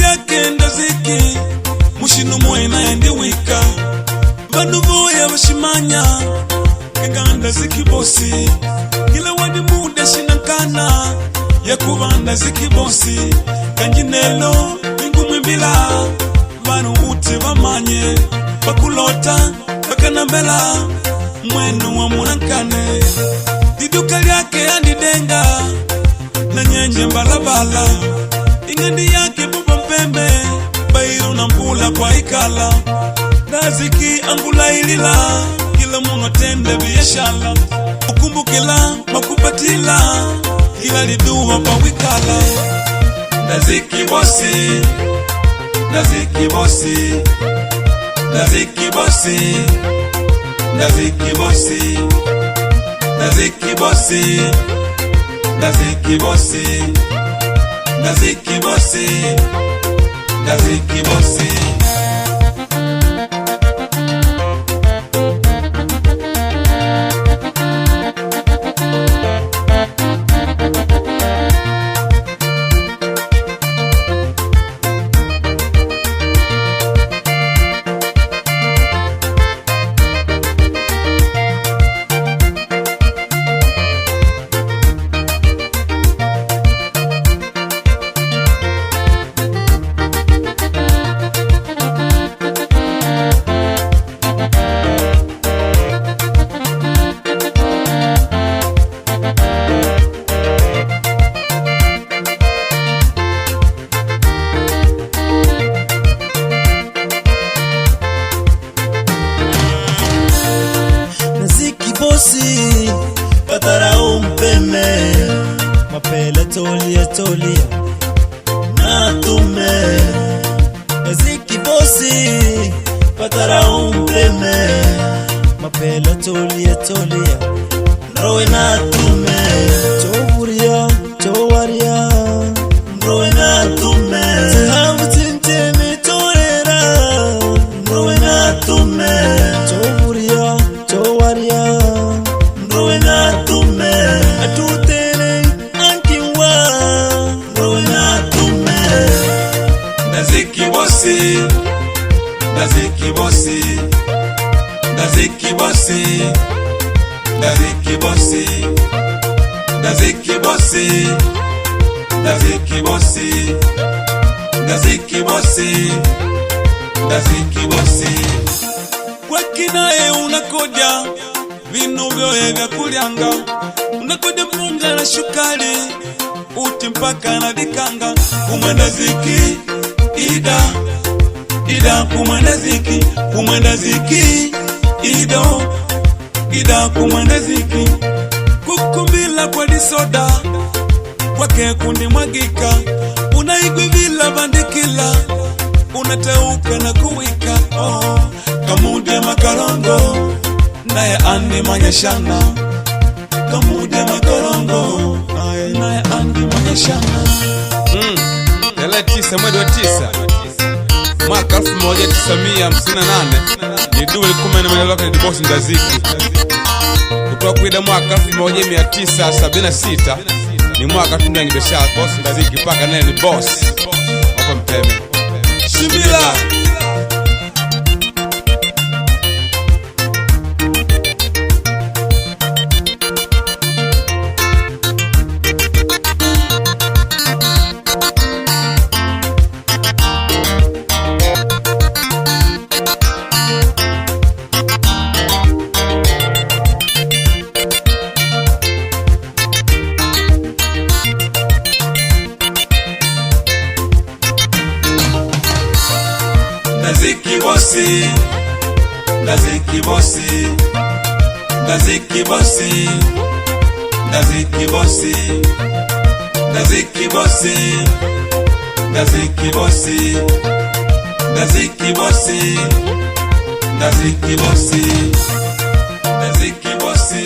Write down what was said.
lyake ndaziki mushino mwena yandiwika bandu boya bashimanya kenganda zikibosi kila wadi muda shinankana yakubanda zikibosi kanjinelo ingumwimbila banu uti bamanye bakulota bakanambela mwenu wa munankane diduka lyake yandidenga na nyenje mbalabala ingandi yake buba mpembe bairu na mpula kwa ikala naziki angula ilila kila muno tende bieshala ukumbukila makupatila kila liduwa pa wikala naziki bosi naziki bosi naziki bosi naziki bosi naziki bosi naziki bosi naziki bosi naziki bosi bosi patara umpeme mapele tolia tolia na tume naziki bosi patara umpeme mapele tolia tolia rowe na tume choburia chowaria rowe na tume hamu tinteme torera rowe na tume choburia chowaria atutele ankiwa roena tume naziki bosi naziki bosi naziki bosi naziki bosi naziki bosi naziki bosi naziki bosi naziki bosi wakinae unakoja vinu vyoye vya kulyanga unakoja mpunga na shukari uti mpaka na dikanga kumwenda ziki ida ida kumwenda ziki ida kumwenda ziki kukumbila kwa disoda kwake kundi mwagika unaigwivila bandikila unateuka na kuwika kamude makarongo naye andi manyeshana kamude makarongo naye andi manyeshana Tarehe 9 mwezi wa 9 mwaka 1958 ni Duli Kumene Mwenyeloka ni bosi ndaziki. Kutoka kuida mwaka 1976 ni mwaka tundangi besha bosi ndaziki paka naye ni boss hapa Mpeme Shimila naziki bosi naziki bosi naziki bosi naziki bosi naziki bosi naziki bosi naziki bosi naziki bosi naziki bosi